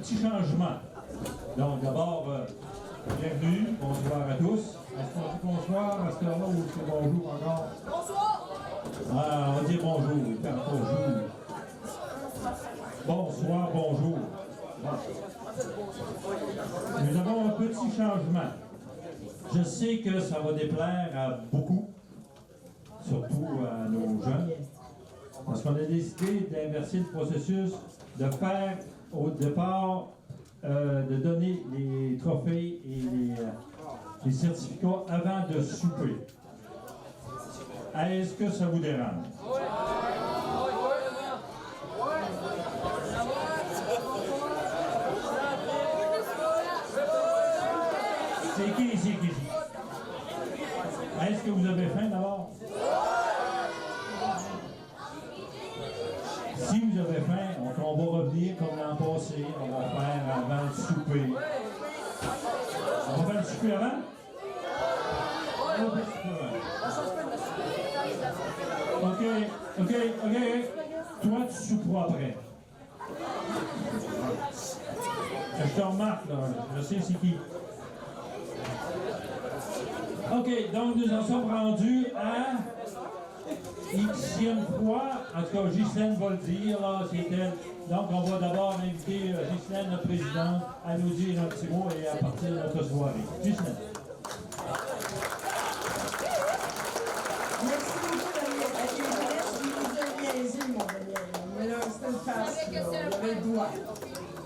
petits changements. Donc, d'abord, bienvenue, bonsoir à tous. Est-ce qu'on dit bonsoir à ce heure-là ou c'est bonjour encore? Bonsoir! Ah, on va dire bonjour, bonjour. Bonsoir, bonjour. Bon. Nous avons un petit changement. Je sais que ça va déplaire à beaucoup, surtout à nos jeunes, parce qu'on a décidé d'inverser le processus, de faire au départ, de donner les trophées et les certificats avant de souper. Est-ce que ça vous dérange? C'est qui? Est-ce que vous avez faim d'abord? Si vous avez faim, on va revenir comme l'an passé. On va faire avant le souper. On va faire le souper avant? On va faire le souper avant. OK. Toi, tu souperas après. Je te remarque, là. Je sais c'est qui. OK, donc nous en sommes rendus à Xème fois. En tout cas, Ghislaine va le dire, là, c'est elle. Donc, on va d'abord inviter Ghislaine, notre présidente, à nous dire un petit mot et à partir de notre soirée. Ghislaine. Merci beaucoup, Daniel. Avec les gestes, il nous a niaisé, mon Daniel. Mais là, c'était une farce, là. On avait le doigt.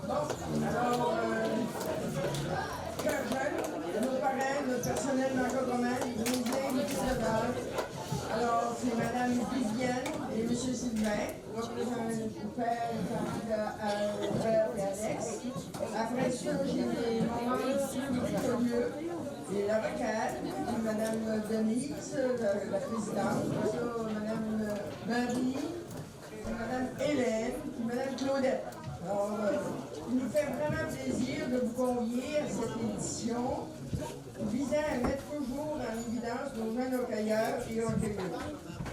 Bon, alors, chers jeunes, nos parents, notre personnel d'encadrement, les Indiens, les visiteurs. Alors, c'est Mme Viviane et M. Sylvain, représentant le père et Alex. Après ça, j'ai des moments plus curieux. Et l'avocate, Mme Denise, la présidente, ça, Mme Marie, Mme Hélène, puis Mme Claudette. Alors, il nous fait vraiment plaisir de vous convier à cette édition visant à mettre toujours en évidence nos jeunes hockeyeurs et hockeyeuses.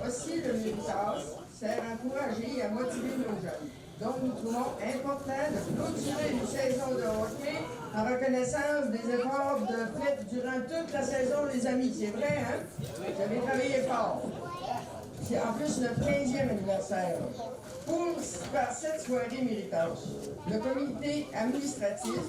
Aussi, le Méritas sert à encourager et à motiver nos jeunes. Donc, nous trouvons important de clôturer une saison de hockey en reconnaissance des efforts faits durant toute la saison, les amis. C'est vrai, hein? Vous avez travaillé fort. C'est en plus notre 15e anniversaire. Par cette soirée Méritas, le comité administratif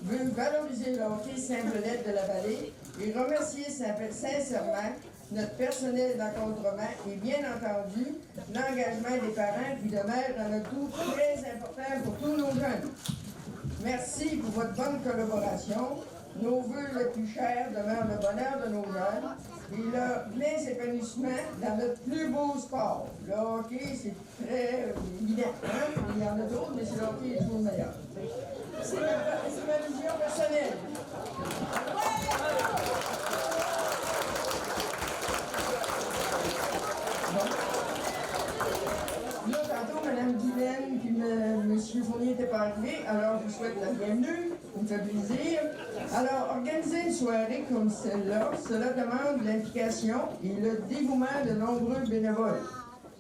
veut valoriser le hockey Saint-Brenette de la Vallée et remercier sincèrement notre personnel d'encadrement et bien entendu l'engagement des parents qui demeure un atout très important pour tous nos jeunes. Merci pour votre bonne collaboration. Nos vœux les plus chers demeurent le bonheur de nos jeunes et leur plein épanouissement dans notre plus beau sport. Le hockey, c'est très évident. Hein? Il y en a d'autres, mais c'est le hockey qui est toujours le meilleur. C'est ma vision personnelle. Bon. Là, tantôt, Mme Guylaine et M. Fournier n'étaient pas arrivés, alors je vous souhaite la bienvenue, ça me fait plaisir. Alors, organiser une soirée comme celle-là, cela demande l'implication et le dévouement de nombreux bénévoles.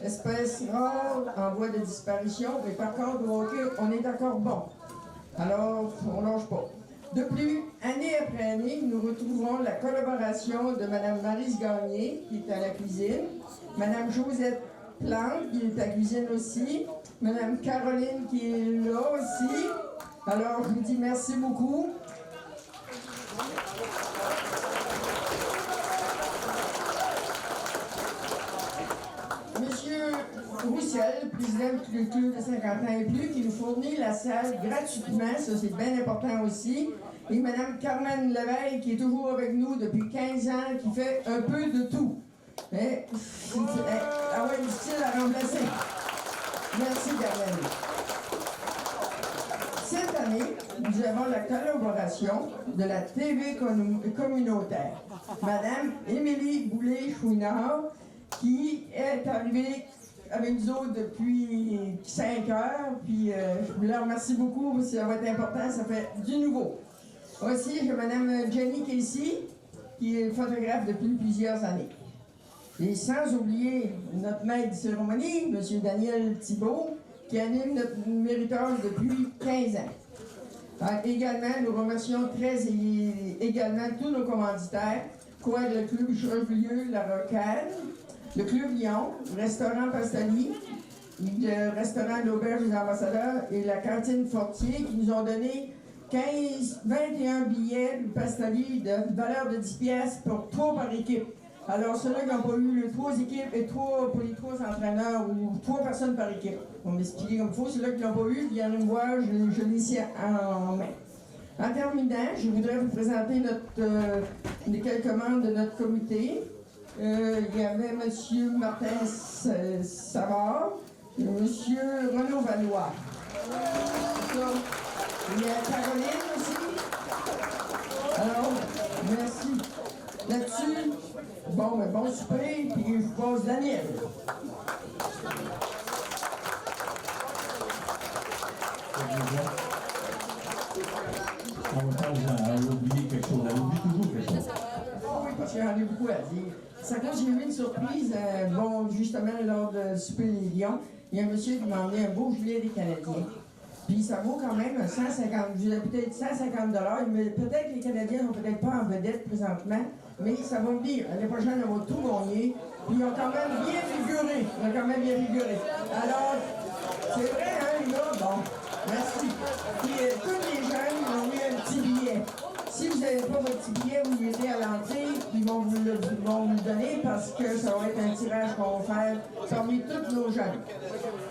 Espèce rare en voie de disparition, mais par contre, au hockey, on est encore bon. Alors, on ne lâche pas. De plus, année après année, nous retrouverons la collaboration de Mme Maryse Gagné, qui est à la cuisine, Mme Josette Plante, qui est à la cuisine aussi, Mme Caroline, qui est là aussi. Alors, je vous dis merci beaucoup. Monsieur Roussel, président du club de 50 ans et plus, qui nous fournit la salle gratuitement, ça c'est bien important aussi. Et Mme Carmen Leveille, qui est toujours avec nous depuis 15 ans, qui fait un peu de tout. Mais, ah ouais, difficile à remplacer. Merci, Carmen. Cette année, nous avons la collaboration de la TV communautaire. Madame Émilie Boulay-Chouinard, qui est arrivée avec nous autres depuis 5 heures. Puis je vous la remercie beaucoup, parce que ça va être important, ça fait du nouveau. Aussi, j'ai Mme Jenny Casey, qui est photographe depuis plusieurs années. Et sans oublier notre maître de cérémonie, M. Daniel Thibault, qui anime notre méritage depuis 15 ans. Également, nous remercions également tous nos commanditaires, quoi le Club Chevrilleux, La Rocade, le Club Lyon, le Restaurant Pastali, le Restaurant L'Auberge des Ambassadeurs et la Cantine Fortier qui nous ont donné 21 billets de Pastali de valeur de 10 pièces pour 3 par équipe. Alors, ceux-là qui n'ont pas eu les 3 équipes et 3 pour les 3 entraîneurs ou 3 personnes par équipe. On va m'expliquer comme il faut. Ceux-là qui n'ont pas eu, viennent me voir, je l'ai ici en main. En terminant, je voudrais vous présenter les quelques membres de notre comité. Il y avait M. Martin Savard, M. Renaud Valois. Il y a Caroline aussi. Alors, merci. Là-dessus, bon souper, puis je vous passe Daniel. Elle a oublié quelque chose. Elle oublie toujours quelque chose. Oui, parce qu'il y en a beaucoup à dire. Ça cause j'ai eu une surprise, justement, lors du souper des Lions. Il y a un monsieur qui m'a emmené un beau gilet des Canadiens. Puis ça vaut quand même 150, peut-être 150 $, mais peut-être que les Canadiens ne sont peut-être pas en vedette présentement, mais ça va venir. L'année prochaine, on va tout gagner. Puis ils ont quand même bien figuré. Alors, c'est vrai, hein, les gars? Bon, merci. Puis tous les jeunes, ils ont eu un petit billet. Si vous n'avez pas votre petit billet, vous mettez à l'entrée, ils vont vous le donner parce que ça va être un tirage qu'on va faire parmi tous nos jeunes.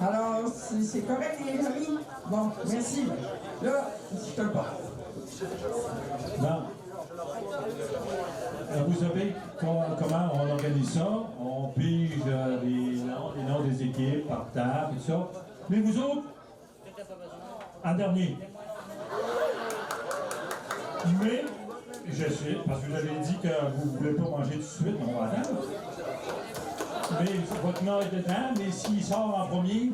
Alors, c'est correct, les amis? Bon, merci. Là, je te le passe. Bon. Vous savez comment on organise ça? On pige les noms des équipes par table et tout ça. Mais vous autres, en dernier. Mais, je sais, parce que vous avez dit que vous ne voulez pas manger tout de suite, on va attendre. Mais votre nom est dedans, mais s'il sort en premier,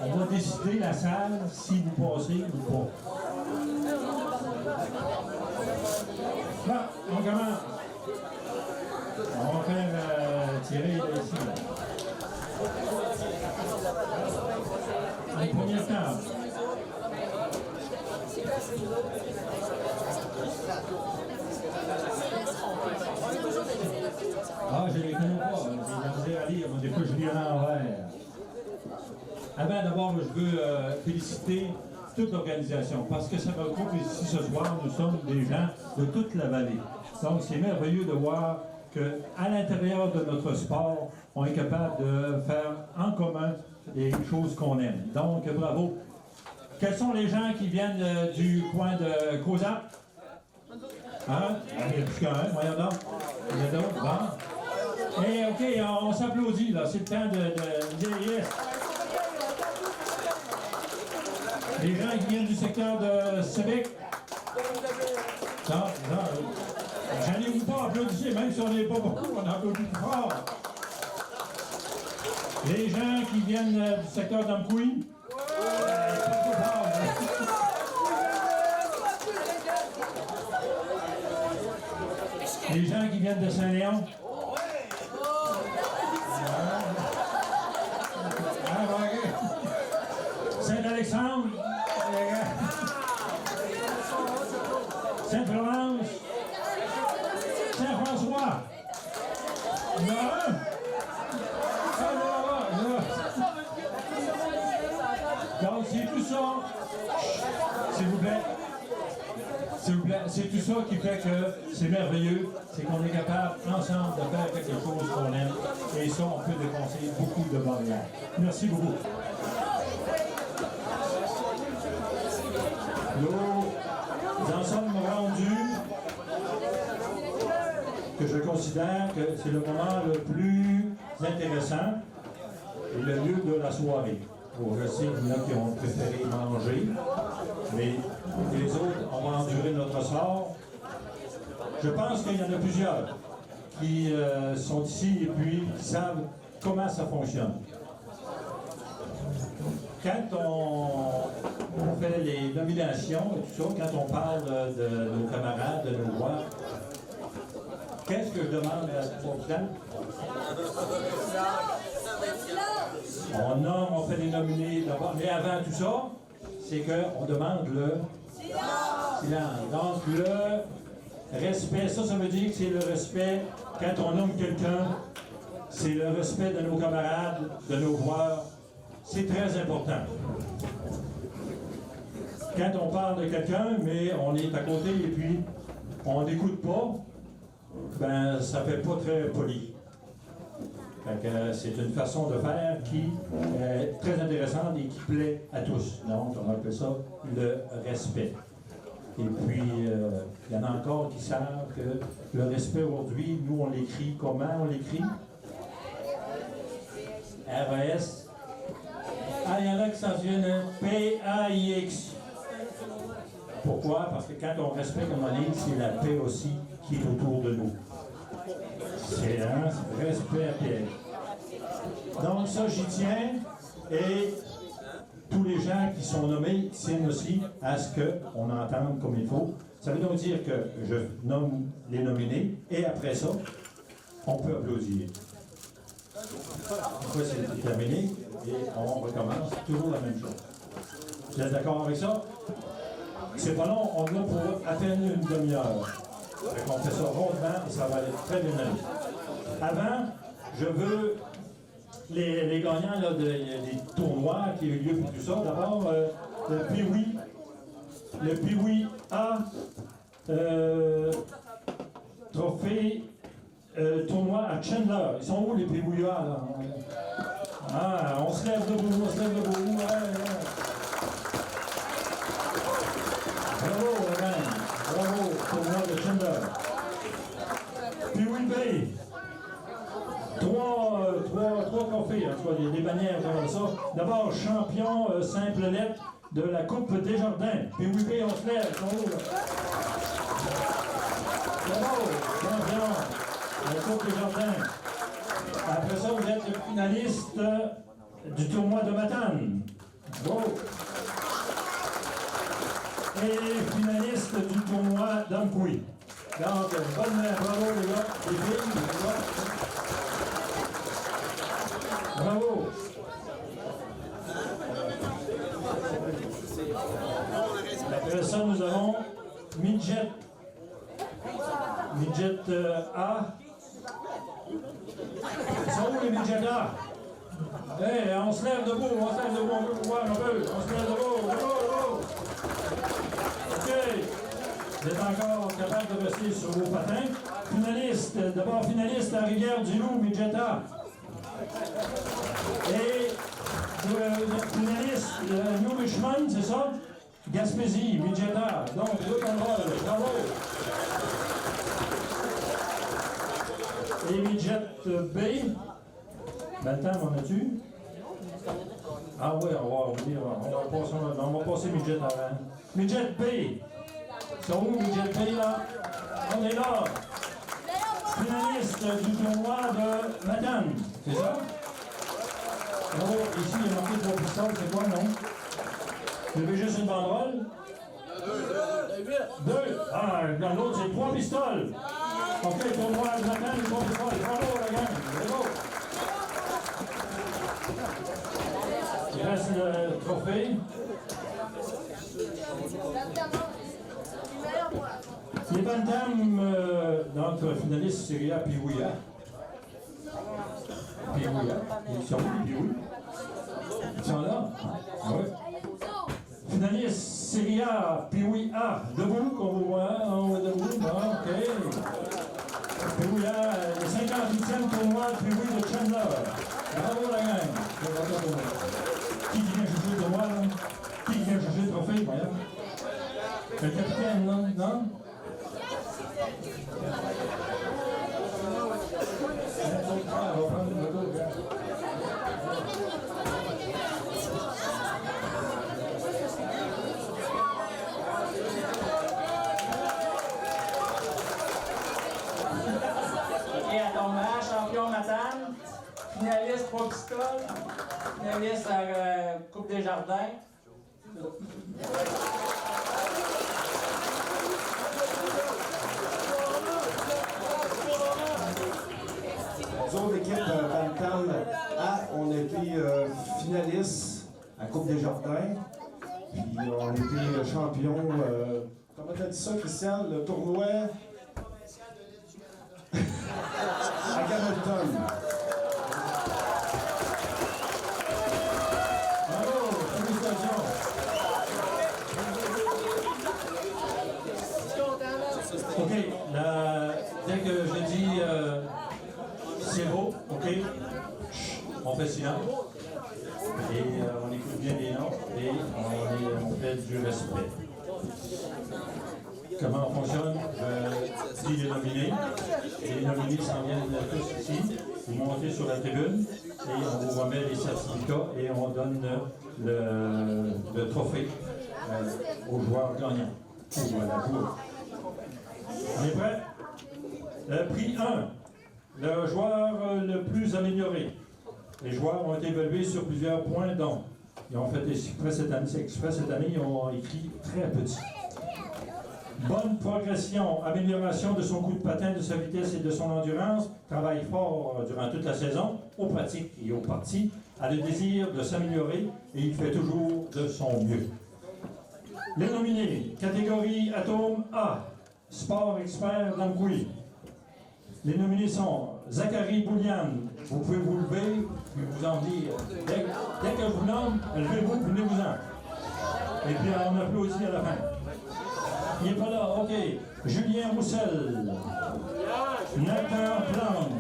on va décider la salle si vous passez ou pas. Bon, on commence. On va faire tirer ici. La première table. Ah, je ne les connais pas. J'ai la misère à lire. Des fois, je lis à l'envers. Avant d'abord, je veux féliciter toute l'organisation parce que ça regroupe ici ce soir, nous sommes des gens de toute la vallée. Donc, c'est merveilleux de voir qu'à l'intérieur de notre sport, on est capable de faire en commun les choses qu'on aime. Donc, bravo. Quels sont les gens qui viennent du coin de Cozap? Hein? Il y a plus qu'un, voyons donc. Il y a d'autres, bon. Et OK, on s'applaudit, là. C'est le temps de dire yes. Les gens qui viennent du secteur de Sébec. Non, j'en ai pas applaudissé, même si on n'est pas beaucoup, on applaudit plus fort. Les gens qui viennent du secteur d'Amkoui. Les gens qui viennent de Saint-Léon. Saint-Alexandre. Sainte-Florence. Saint-François. Non. Donc, c'est tout ça. S'il vous plaît. S'il vous plaît, c'est tout ça qui fait que c'est merveilleux, c'est qu'on est capable ensemble de faire quelque chose qu'on aime et ça, on peut défoncer beaucoup de barrières. Merci beaucoup. Nous en sommes rendus que je considère que c'est le moment le plus intéressant et le lieu de la soirée. Bon, je sais qu'il y en a qui ont préféré manger, mais les autres, on va endurer notre sort. Je pense qu'il y en a plusieurs qui sont ici et puis qui savent comment ça fonctionne. Quand on fait les nominations et tout ça, quand on parle de nos camarades, de nos voix, qu'est-ce que je demande à la présidente? On fait les nominés d'abord, mais avant tout ça, c'est qu'on demande le Silence. Donc, le respect, ça veut dire que c'est le respect, quand on nomme quelqu'un, c'est le respect de nos camarades, de nos joueurs. C'est très important. Quand on parle de quelqu'un, mais on est à côté et puis on n'écoute pas, ben ça fait pas très poli. C'est une façon de faire qui est très intéressante et qui plaît à tous. Donc, on appelle ça le respect. Et puis, il y en a encore qui savent que le respect aujourd'hui, nous, on l'écrit comment? On l'écrit? R-E-S. Ah, il y en a qui s'en souviennent. P-A-I-X. Pourquoi? Parce que quand on respecte, comme on dit, c'est la paix aussi qui est autour de nous. C'est un respect à paix. Donc ça, j'y tiens. Et tous les gens qui sont nommés tiennent aussi à ce qu'on entende comme il faut. Ça veut donc dire que je nomme les nominés et après ça, on peut applaudir. Après, c'est terminé et on recommence toujours la même chose. Vous êtes d'accord avec ça? C'est pas long, on l'a pour à peine une demi-heure. On fait ça rondement et ça va aller très bien aller. Avant, je veux les gagnants là, des tournois qui ont eu lieu pour tout ça. D'abord, le Pee-Wee A trophée tournoi à Chandler. Ils sont où les Pee-Wee A là? Ah, on se lève debout, on se lève debout. Ouais, ouais. Bravo, Ryan. Bravo, tournoi de Chandler. Pee-Wee B. Trois trophées, en tout cas, des bannières comme ça. D'abord, champion simple lettre de la Coupe Desjardins. Pee-Wee B, on se lève, ils sont où, là? Bravo, champion de la Coupe Desjardins. Après ça, vous êtes le finaliste du tournoi de Matane. Bon. Et finaliste du tournoi d'Amkoui. Donc, bonne main, bravo les gars, les filles, les gars. Bravo. Après ça, nous avons Midget. Midget A. Ils sont où les Midget A? Hey, on se lève debout, on veut pouvoir un peu. On se lève debout. OK. Vous êtes encore capable de rester sur vos patins. Finaliste, d'abord finaliste à Rivière-du-Loup, Midget A. Et finaliste, New Richmond, c'est ça? Gaspésie, Midget A. Donc, deux contrôles. Bravo. Et Midget B. Maintenant, en as-tu? Ah oui, on va passer Midget avant. Midget B. C'est où Midget B là? On est là. Finaliste du tournoi de Matane. C'est ça? Bravo. Ici, il y a marqué 3 pistoles. C'est quoi, non? Vous avez juste une banderole? 2. Ah, dans l'autre, c'est 3 pistoles. OK, tournoi de Matane, 3 pistoles. Bravo, la gang. Bravo. Il reste le trophée. Les bantams, notre finaliste Syria Pee-Wee A. Pee-Wee A. Ils sont où, les Pee-Wee? Ils sont là? Oui. Finaliste Syria Pee-Wee A. Debout, qu'on vous voit. On va debout. OK. Pee-Wee A, le 58e tournoi de Pee-Wee de Chandler. Bravo, la gang. Qui vient juger le tournoi, là? Qui vient juger le trophée, voyons? Le capitaine, non? Non? OK, à ton match, champion Matane, finaliste 3 pistoles, finaliste à Coupe Desjardins. Nous autres, l'équipe Bantam A, on a été finalistes à Coupe Desjardins. Puis on a été champion. Comment t'as dit ça, Christian? Le tournoi à Hamilton. Bravo, félicitations. OK, dès que je dis c'est beau, OK, on fait silence. Et on écoute bien les noms et on fait du respect. Comment on fonctionne? Je dis les nominés. Et les nominés s'en viennent tous ici. Vous montez sur la tribune et on vous remet les certificats et on donne le trophée aux joueurs gagnants. Et voilà, on est prêts? Prix 1, le joueur le plus amélioré. Les joueurs ont été évalués sur plusieurs points, donc ils ont fait exprès cette année, ils ont écrit très petit. Bonne progression, amélioration de son coup de patin, de sa vitesse et de son endurance, travaille fort durant toute la saison, aux pratiques et aux parties, a le désir de s'améliorer et il fait toujours de son mieux. Les nominés, catégorie Atome A, Sport Expert d'Amkoui. Les nominés sont Zachary Boulian, vous pouvez vous lever, puis vous en dire. Dès que je vous nomme, levez-vous, venez-vous-en. Et puis on applaudit à la fin. Il n'est pas là, OK. Julien Roussel. Nathan Plante.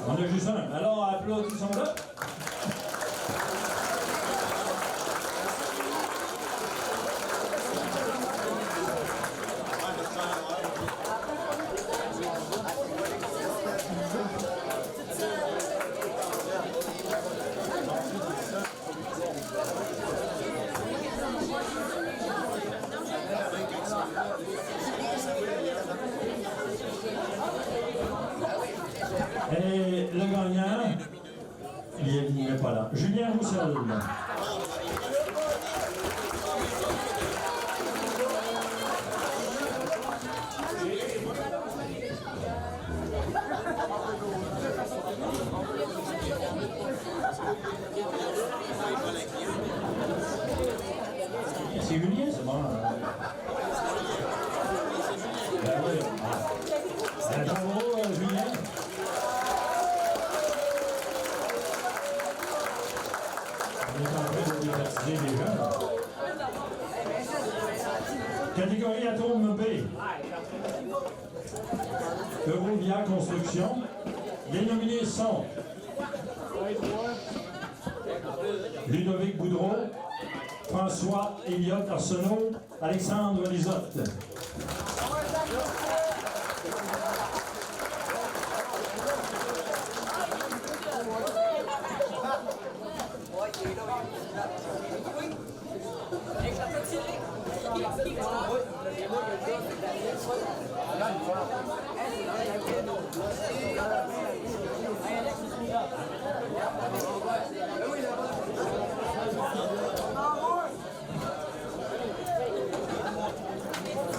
On a juste un. Alors applaudissons-le. Et le gagnant, il n'est pas là. Julien Roussel. C'est Julien, c'est bon. Ben oui. Bravo, Julien. On est en train de débaptiser les jeunes. Catégorie Atome B. Eurovia Construction. Les nominés sont Ludovic Boudreau, François Elliott Arsenault, Alexandre Lisotte.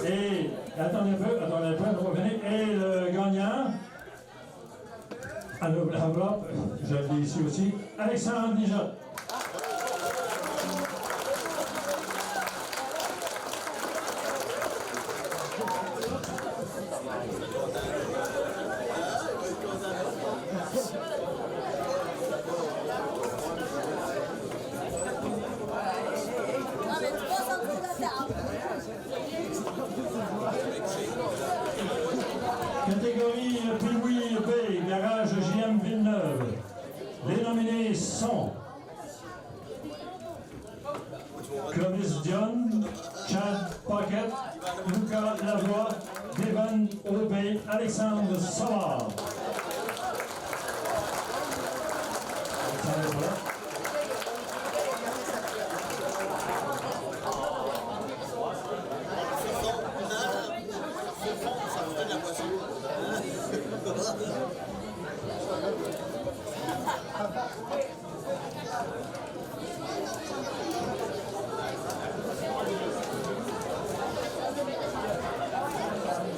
Et attendez un peu, on va revenir. Et le gagnant, à l'enveloppe, je l'ai ici aussi, Alexandre Lisotte. Catégorie Pee-Wee B, garage JM Villeneuve. Les nominés sont Clovis Dion, Chad Pocket, Lucas Lavoie, Devon Aubé, Alexandre Savard.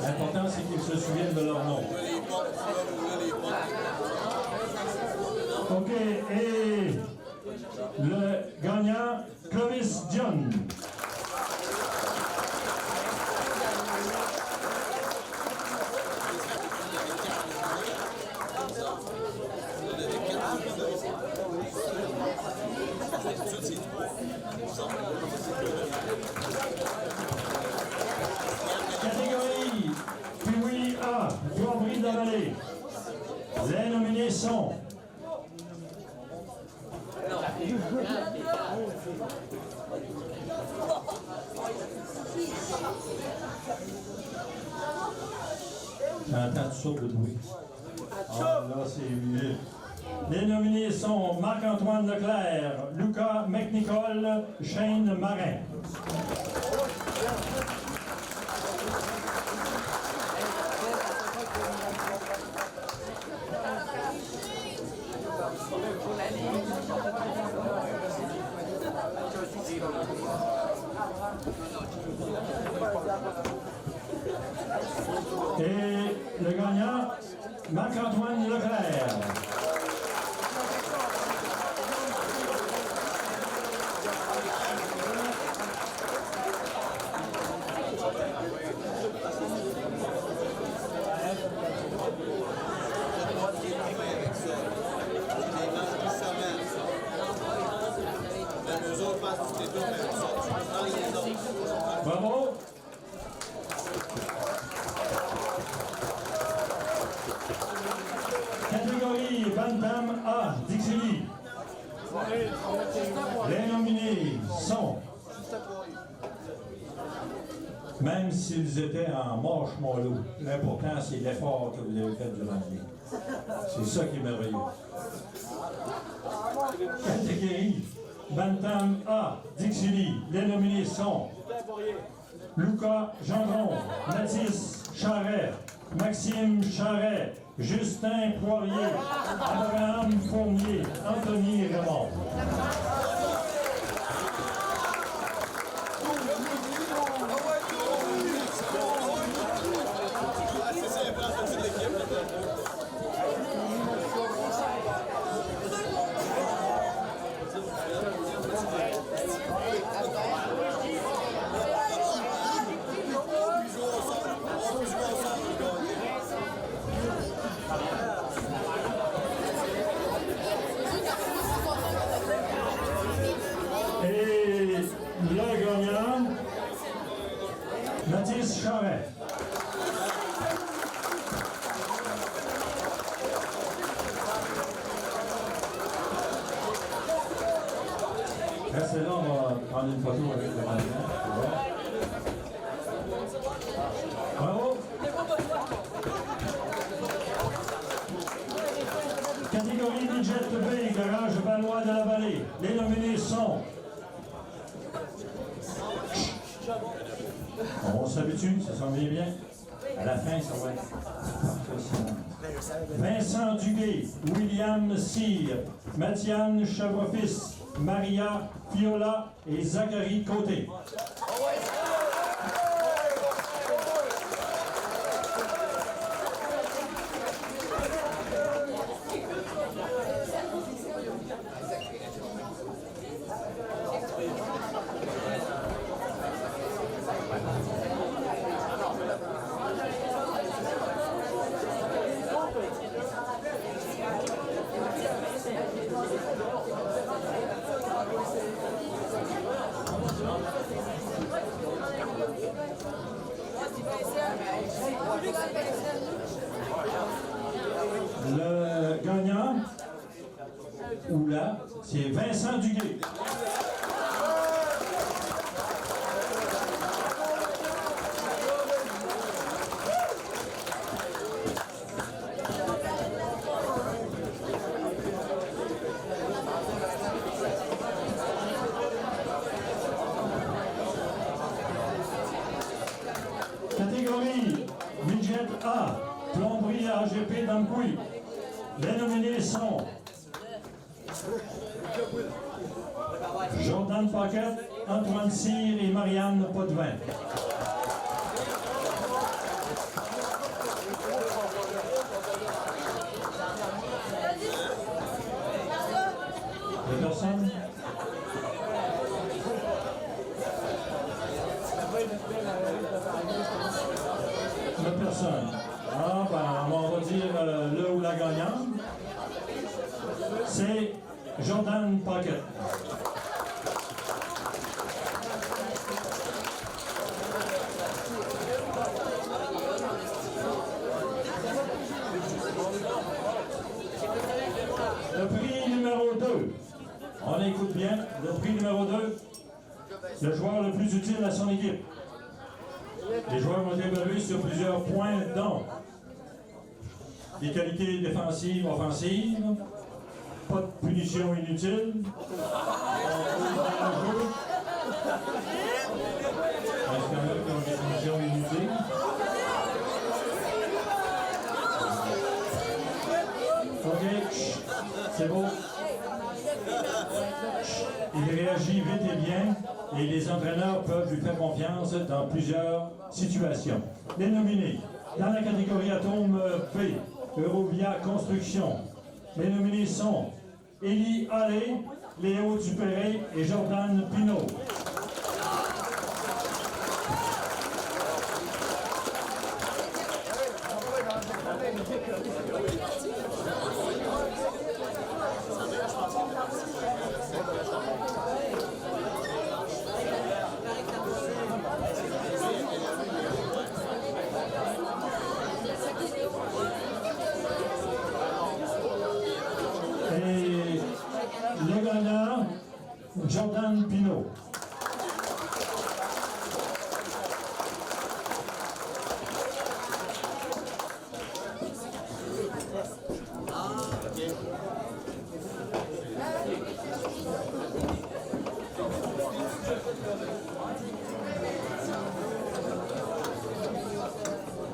L'important, c'est qu'ils se souviennent de leur nom. OK, et Le gagnant, Clovis Dion. Catégorie Puis A, Plomberie de la Vallée. Les nominés sont j'entends toutes sortes de bruit. Ah, là, c'est mieux. Les nominés sont Marc-Antoine Leclerc, Lucas McNicol, Shane Marin. Et le gagnant, Marc-Antoine Leclerc. Bravo. Catégorie Bantam A, Dixie. Les nominés sont, même s'ils étaient en marshmallow, l'important c'est l'effort que vous avez fait durant l'année. C'est ça qui est merveilleux. Catégorie Bantam A, Dixie. Les nominés sont Lucas Gendron, Mathis Charret, Maxime Charret, Justin Poirier, Abraham Fournier, Anthony Raymond. Et le gagnant, Mathis Charret. Restez là, on va prendre une photo avec le gagnant. Bravo. Catégorie budget B, garage Valois de la Vallée. Les nominés sont... On s'habitue, ça s'en vient bien. À la fin, ça va être parfait. Vincent Duguay, William Cyr, Mathiane Chavrofis, Maria Fiola et Zachary Côté. Le gagnant, ou là, c'est Vincent Duguay. Catégorie budget A, plomberie AGP d'Amkoui. Les nominés sont Jordan Paquette, Antoine Cyr et Marianne Potvin. Deux personnes? La personne. Ah, ben, on va dire le ou la gagnante. C'est Jordan Paquette. Le prix numéro 2. On écoute bien. Le prix numéro 2. Le joueur le plus utile à son équipe. Les joueurs vont évaluer sur plusieurs points, dont des qualités défensives, offensives, pas de punition inutile, est-ce qu'il y en a qui ont des punitions inutiles? OK, c'est bon. Il réagit vite et bien et les entraîneurs peuvent lui faire confiance dans plusieurs situations. Les nominés. Dans la catégorie Atome P, Eurovia Construction, les nominés sont Élie Allé, Léo Dupéré et Jordan Pinault. Et le gagnant, Jordan Pinault.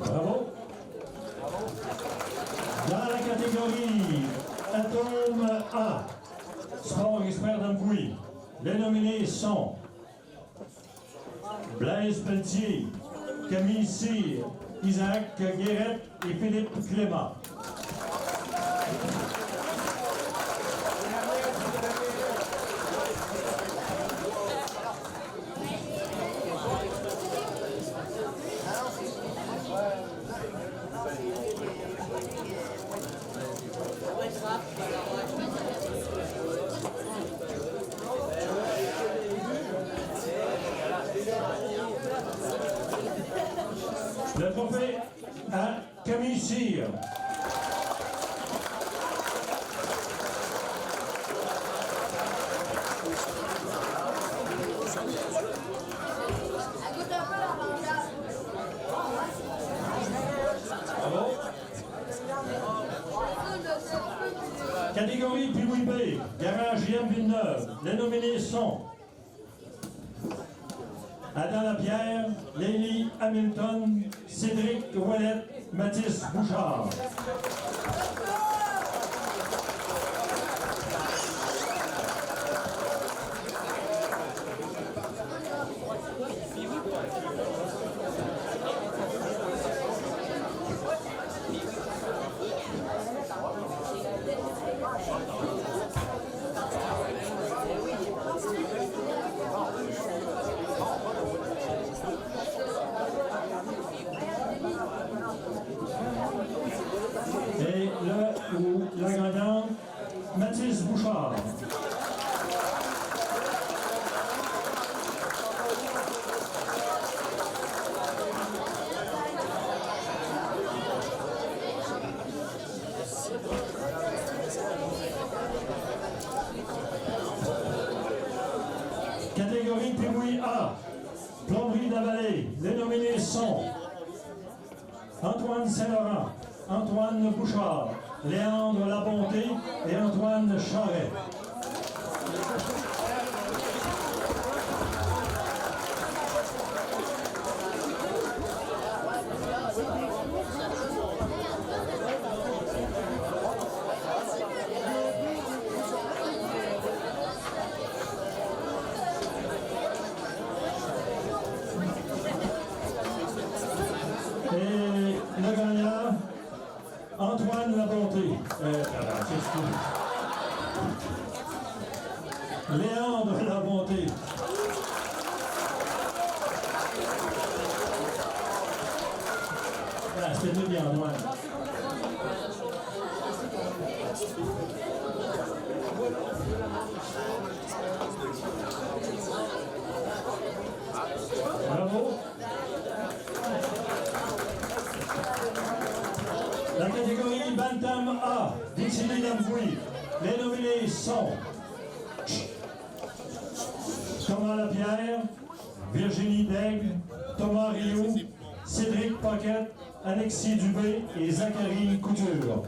Bravo. Dans la catégorie Atome A, Sport Expert d'Amkoui, les nominés sont Blaise Pelletier, Camille Cyr, Isaac Guérette et Philippe Clément. Le trophée à Camille Cyr. Bravo. Catégorie Pilouis B, Garage JM Villeneuve. Les nominés sont Adam Lapierre, Lélie Hamilton, Cédric Ouellet, Mathis Bouchard. Et le ou la gagnante, Mathis Bouchard. Catégorie Pibouille A, Plomberie de la Vallée. Les nominés sont Antoine Saint-Laurent, Antoine Bouchard, Léandre Labonté et Antoine Charret. Et le gagnant, Antoine Labonté. Léandre Labonté. c'était tout bien, Antoine. Bravo. La catégorie Bantam A, Dixili Damboui. Les nominés sont Thomas Lapierre, Virginie Daigle, Thomas Rioux, Cédric Paquette, Alexis Dubé et Zachary Couture.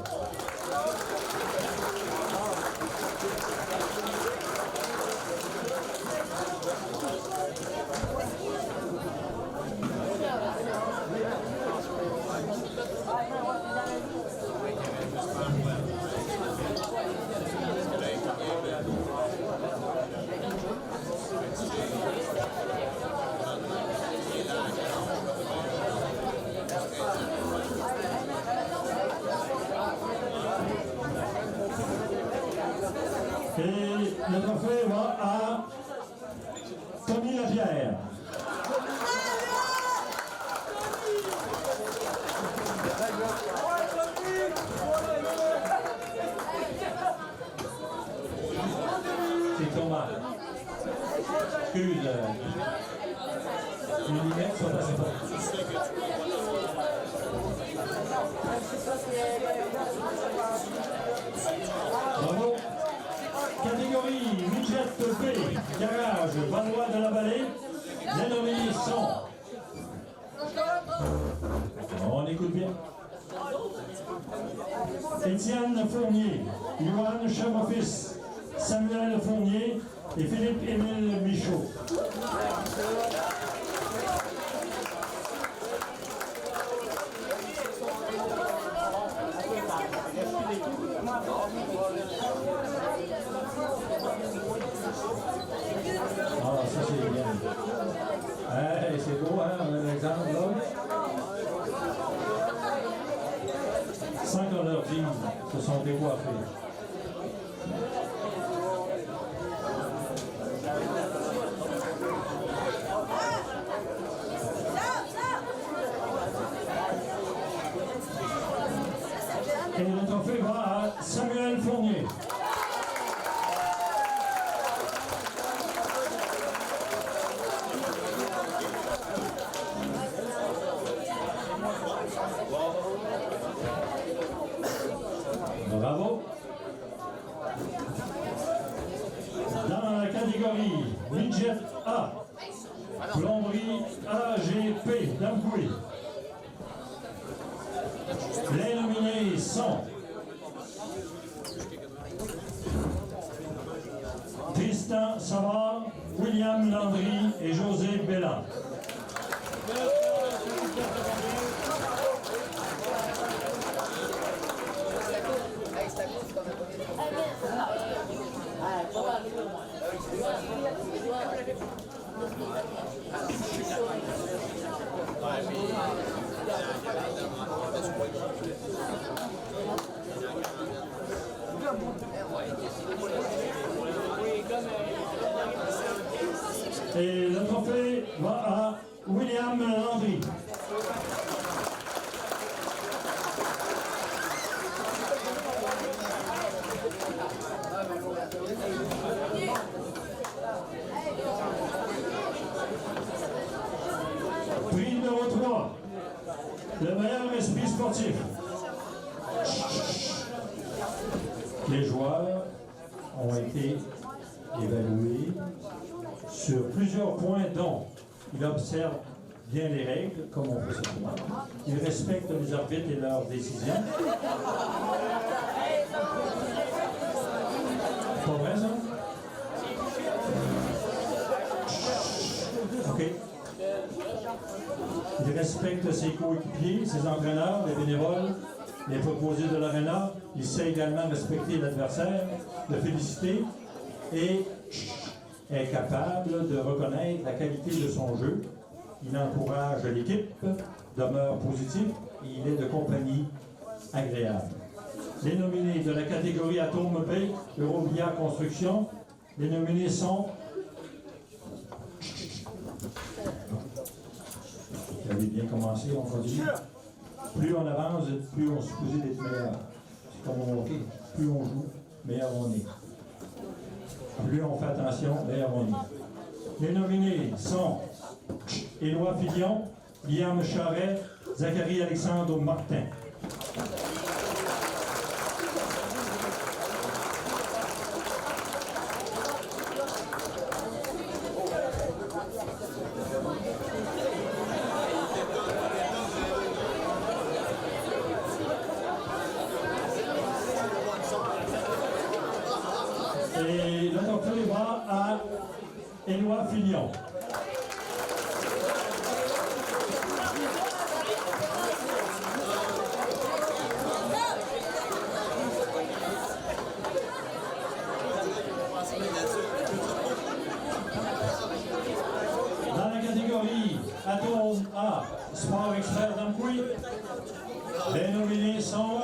Et le trophée va à Tommy Lapierre. C'est Thomas. Excuse. Les lunettes sont assez fortes. Bravo. Catégorie Midget B, garage, Valois de la Vallée. Les nominés sont. On écoute bien. Étienne Fournier, Johan Chamofis, Samuel Fournier et Philippe-Émile Michaud. Ah, ça c'est bien. Hey, c'est beau, hein, on a un exemple là. Sans qu'on leur dise, se sont décoiffés. Et le trophée va à Samuel Fournier. Bravo. Dans la catégorie Midget A, plomberie AGP d'Amboui. Les nominés sont Tristan Savard, William Landry et José Belland. Et le trophée va à William Landry. Prix numéro 3, le meilleur esprit sportif. Les joueurs ont été évalués sur plusieurs points, dont ils observent bien les règles, comme on fait ça souvent. Ils respectent les arbitres et leurs décisions. C'est pas vrai, ça? OK. Il respecte ses coéquipiers, ses entraîneurs, les bénévoles, les proposés de l'aréna. Il sait également respecter l'adversaire, le féliciter et est capable de reconnaître la qualité de son jeu. Il encourage l'équipe, demeure positif et il est de compagnie agréable. Les nominés de la catégorie Atome B, Eurovia Construction, les nominés sont... Vous avez bien commencé, on continue. Plus on avance, plus on est supposé d'être meilleur. C'est comme au hockey. Plus on joue, meilleur on est. Plus on fait attention, meilleur on est. Les nominés sont Éloi Filion, Guillaume Charret, Zachary Alexandre Martin. Et le trophée va à Éloi Filion. Dans la catégorie Atome A, Sport Expert d'Amqui, les nominés sont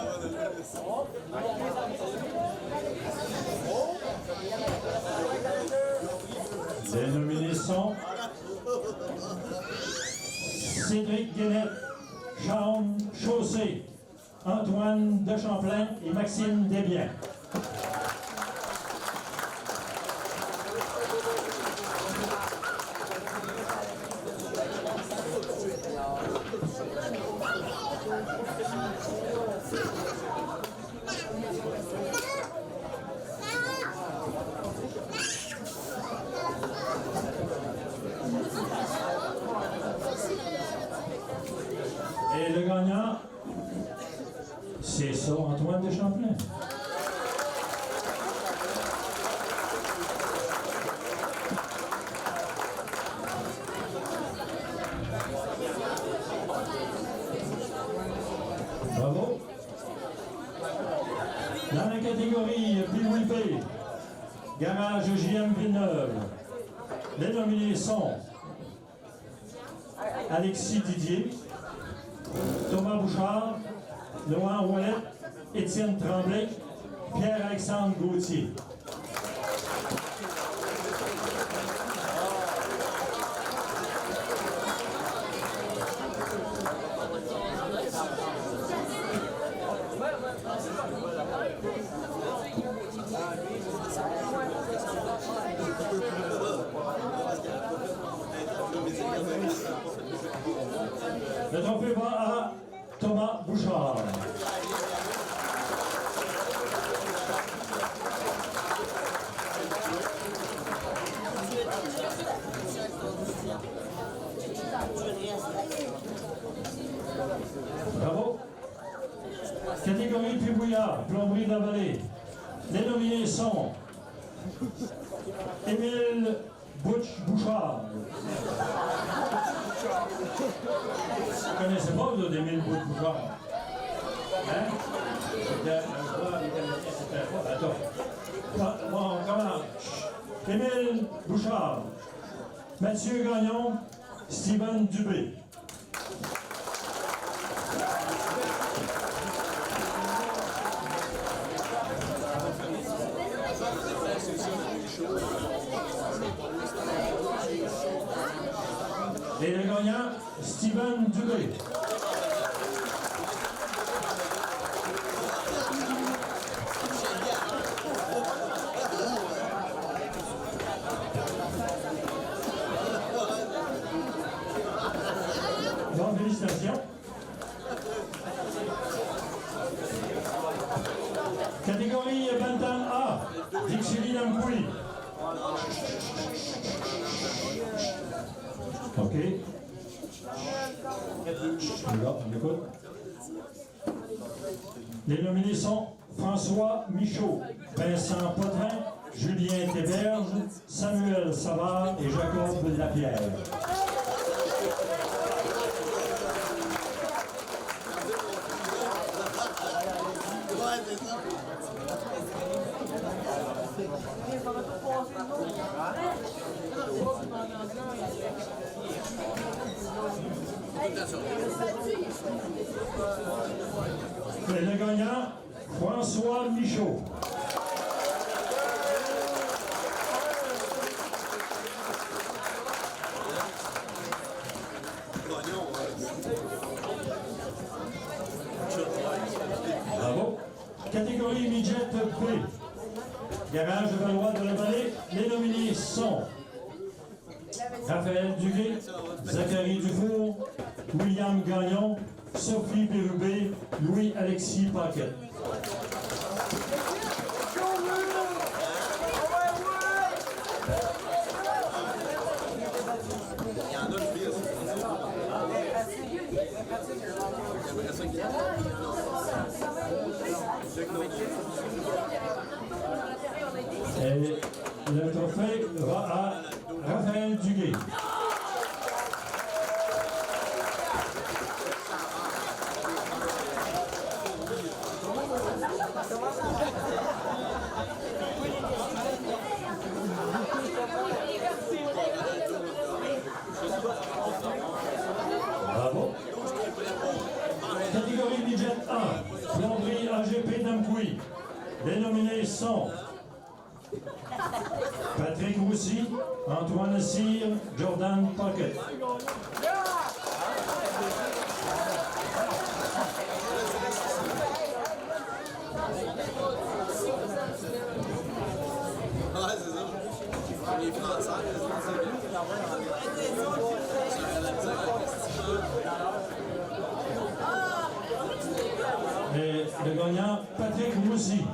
Cédric Guénette, Jaume Chaussé, Antoine Dechamplain et Maxime Desbiens. Et le gagnant, c'est ça, Antoine Dechamplain. Bravo. Dans la catégorie PWP, Garage JM Villeneuve, les nominés sont Alexis Didier, Thomas Bouchard, Laurent Ouellet, Étienne Tremblay, Pierre-Alexandre Gauthier. Le trophée va à Thomas Bouchard. Bravo. Catégorie Pibouillard, plomberie de la vallée. Les nominés sont Émile Bouchard. Vous ne connaissez pas, vous, d'Émile Bouchard? Hein? C'était un joueur des Canadiens, c'était pas. Attends. Bon, on commence. Émile Bouchard. Mathieu Gagnon. Steven Dubé. Et le gagnant, Steven Dubé. Bon, félicitations. Catégorie Bantam A, Dixie Amqui. OK. On écoute. Les nominés sont François Michaud, Vincent Potvin, Julien Théberge, Samuel Savard et Jacob Lapierre. Et le gagnant, François Michaud. Catégorie midget B. Garage de Valois de la Vallée. Les nominés sont Raphaël Duguay, Zachary Dufour, William Gagnon, Sophie Bérubé, Louis-Alexis Paquette. Et le trophée va à Raphaël Duguay. Bravo. Catégorie budget 1, plomberie AGP d'Amkoui. Les nominés sont Patrick Roussy, Antoine Cyr, Jordan Pocket. Et le gagnant, Patrick Roussy.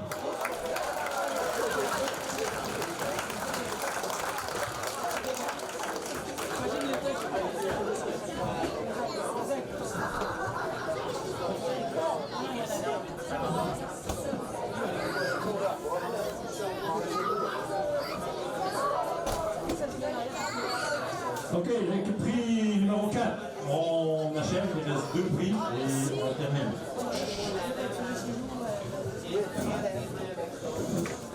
OK, le prix numéro 4. On achève, il reste 2 prix et on termine.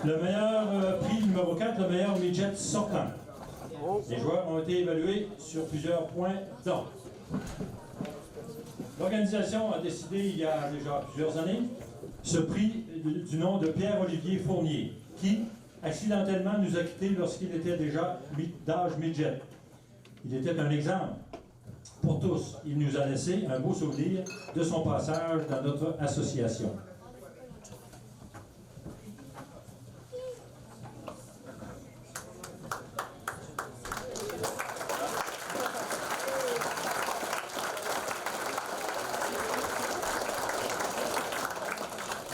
Le meilleur prix numéro 4, le meilleur midget sortant. Les joueurs ont été évalués sur plusieurs points dont l'organisation a décidé il y a déjà plusieurs années ce prix du nom de Pierre-Olivier Fournier, qui accidentellement nous a quittés lorsqu'il était déjà d'âge midget. Il était un exemple pour tous. Il nous a laissé un beau souvenir de son passage dans notre association.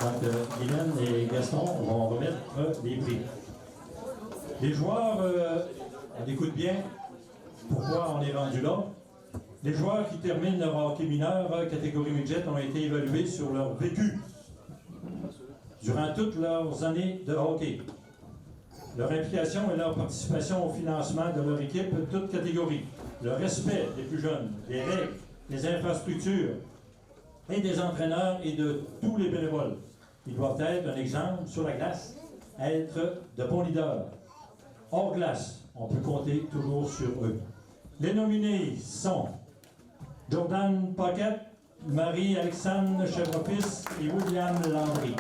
Donc, Guylaine et Gaston vont remettre les prix. Les joueurs, on écoute bien pourquoi on est rendu là. Les joueurs qui terminent leur hockey mineur, catégorie midget, ont été évalués sur leur vécu durant toutes leurs années de hockey. Leur implication et leur participation au financement de leur équipe, toutes catégories. Le respect des plus jeunes, des règles, des infrastructures et des entraîneurs et de tous les bénévoles. Ils doivent être un exemple sur la glace, être de bons leaders. Hors glace, on peut compter toujours sur eux. Les nominés sont Jordan Pocket, Marie-Alexandre Chevrofils et William Landry.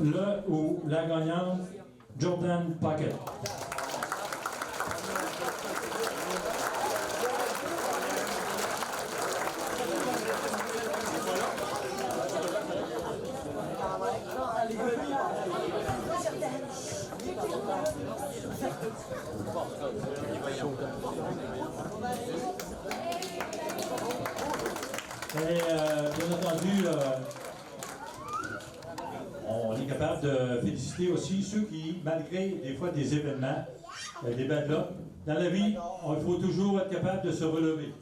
Le ou la gagnante, Jordan Pocket. Et bien entendu, on est capable de féliciter aussi ceux qui, malgré des fois des événements, des bad luck, dans la vie, il faut toujours être capable de se relever,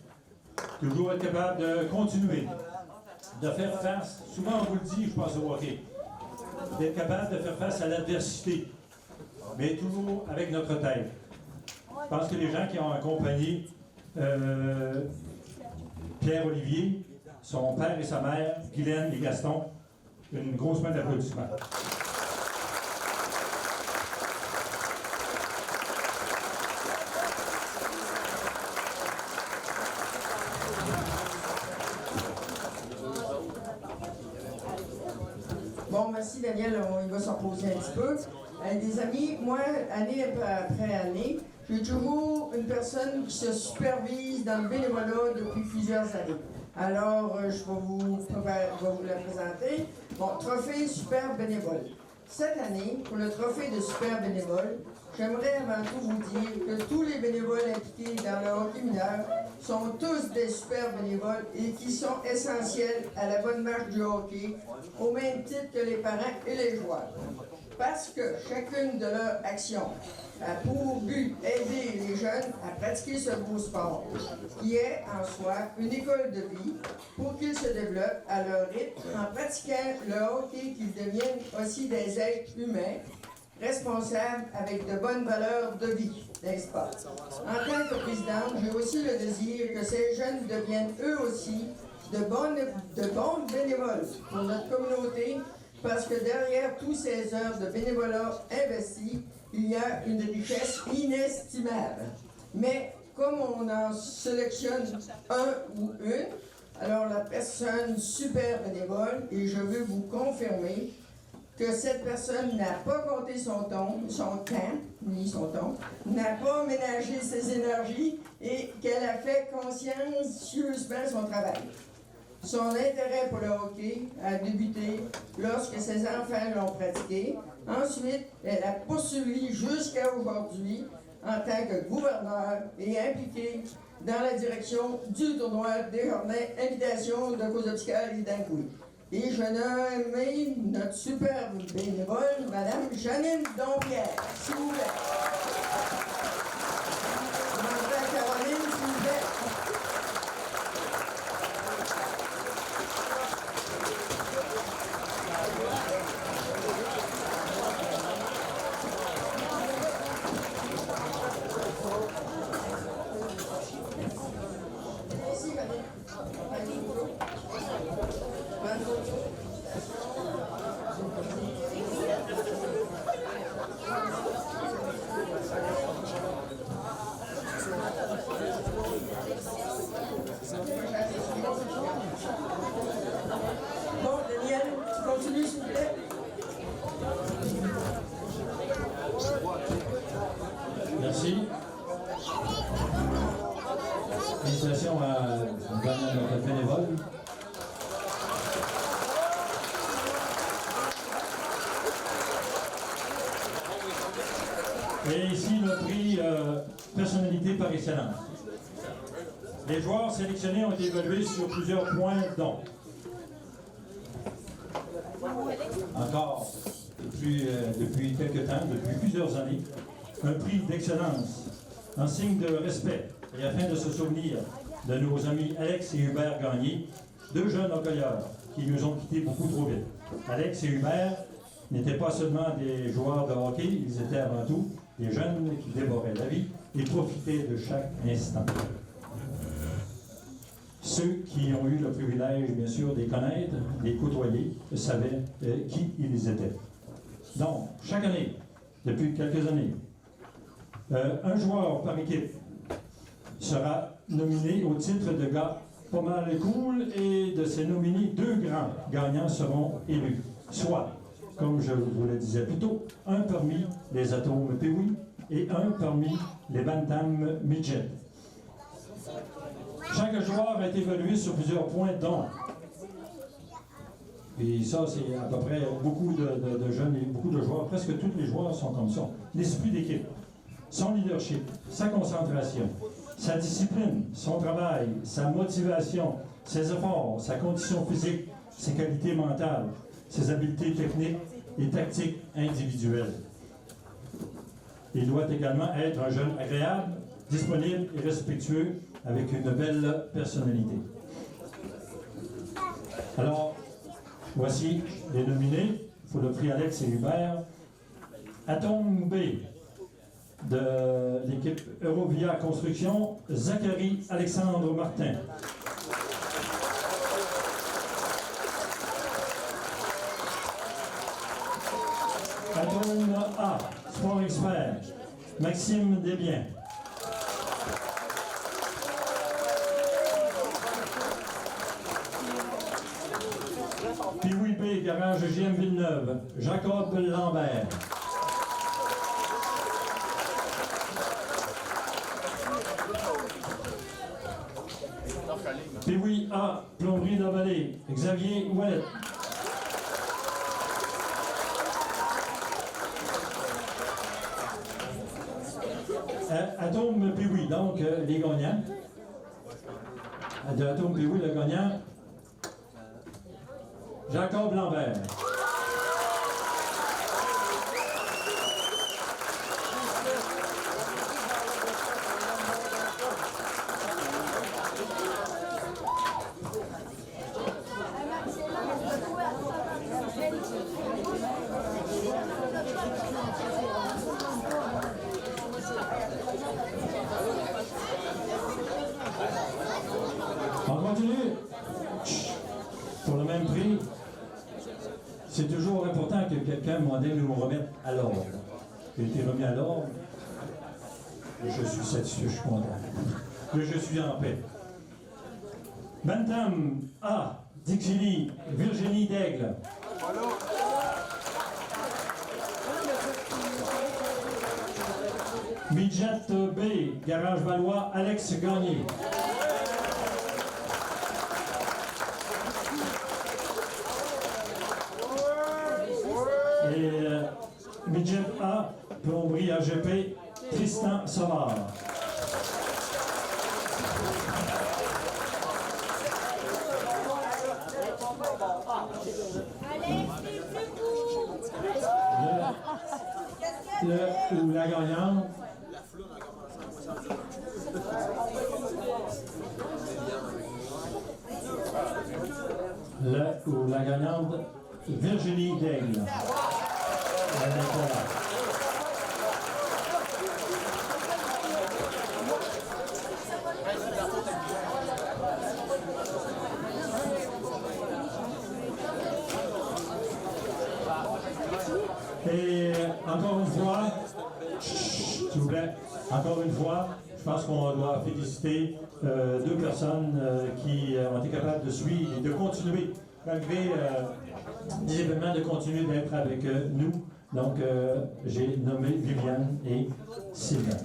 toujours être capable de continuer, de faire face, souvent on vous le dit, je pense au hockey, d'être capable de faire face à l'adversité, mais toujours avec notre tête. Je pense que les gens qui ont accompagné Pierre-Olivier son père et sa mère, Guylaine et Gaston. Une grosse main d'applaudissements. Bon, merci Daniel, il va s'en poser un petit peu. Des amis, moi, année après année, j'ai toujours une personne qui se supervise dans le bénévolat depuis plusieurs années. Alors, je vais vous la présenter. Bon, trophée super bénévole. Cette année, pour le trophée de super bénévole, j'aimerais avant tout vous dire que tous les bénévoles impliqués dans le hockey mineur sont tous des super bénévoles et qui sont essentiels à la bonne marche du hockey, au même titre que les parents et les joueurs. Parce que chacune de leurs actions a pour but d'aider les jeunes à pratiquer ce beau sport, qui est en soi une école de vie pour qu'ils se développent à leur rythme en pratiquant le hockey, qu'ils deviennent aussi des êtres humains responsables avec de bonnes valeurs de vie, n'est-ce pas? En tant que présidente, j'ai aussi le désir que ces jeunes deviennent eux aussi de bons bénévoles pour notre communauté, parce que derrière toutes ces heures de bénévolat investies, il y a une richesse inestimable. Mais comme on en sélectionne un ou une, alors la personne super bénévole, et je veux vous confirmer que cette personne n'a pas compté son temps, n'a pas ménagé ses énergies et qu'elle a fait consciencieusement son travail. Son intérêt pour le hockey a débuté lorsque ses enfants l'ont pratiqué. Ensuite, elle a poursuivi jusqu'à aujourd'hui en tant que gouverneur et impliquée dans la direction du tournoi des Journées Invitation de Kozopskal et d'Ankoui. Et je nomme notre superbe bénévole, Mme Janine Dompierre, s'il vous plaît. Mme Caroline, s'il vous plaît. Bon, Daniel, tu continues, s'il vous plaît. Merci. Félicitations à notre bénévole. Et ici, le prix personnalité par excellence. Les joueurs sélectionnés ont été évalués sur plusieurs points, dont encore depuis quelques temps, depuis plusieurs années, un prix d'excellence en signe de respect et afin de se souvenir de nos amis Alex et Hubert Gagné, deux jeunes hockeyeurs qui nous ont quittés beaucoup trop vite. Alex et Hubert n'étaient pas seulement des joueurs de hockey, ils étaient avant tout des jeunes qui dévoraient la vie et profitaient de chaque instant. Ceux qui ont eu le privilège, bien sûr, de les connaître, de les côtoyer, savaient qui ils étaient. Donc, chaque année, depuis quelques années, un joueur par équipe sera nominé au titre de gars pas mal cool et de ces nominés, deux grands gagnants seront élus. Soit, comme je vous le disais plus tôt, un parmi les atomes Peewee et un parmi les Bantam Midget. Chaque joueur a été évalué sur plusieurs points, dont, et ça c'est à peu près beaucoup de jeunes et beaucoup de joueurs, presque tous les joueurs sont comme ça. L'esprit d'équipe, son leadership, sa concentration, sa discipline, son travail, sa motivation, ses efforts, sa condition physique, ses qualités mentales, ses habiletés techniques et tactiques individuelles. Il doit également être un jeune agréable, disponible et respectueux, avec une belle personnalité. Alors, voici les nominés pour le prix Alex et Hubert. Atome B de l'équipe Eurovia Construction, Zachary Alexandre Martin. Sport Expert, Maxime Desbiens. Puis oui, B, Garage GM Villeneuve, Jacob Lambert. Puis oui, A, Plomberie de la Vallée, Xavier Ouellet. Atome puis oui, donc les gagnants. De Atome puis oui, le gagnant, Jacob Lambert. On continue. Pour le même prix, c'est toujours important que quelqu'un modèle nous remette à l'ordre. J'ai été remis à l'ordre. Je suis satisfait, je suis content. Je suis en paix. Bantam A, Dixili, Virginie Daigle. Midget B, Garage Valois, Alex Gagné. Et Midget A, Plomberie AGP, Tristan Savard. Ou la gagnante. Ou la gagnante, Virginie Daigle. Elle est là. Et encore une fois, s'il vous plaît, encore une fois, je pense qu'on doit féliciter deux personnes qui ont été capables de suivre et de continuer, malgré des événements, de continuer d'être avec nous. Donc, j'ai nommé Viviane et Sylvain.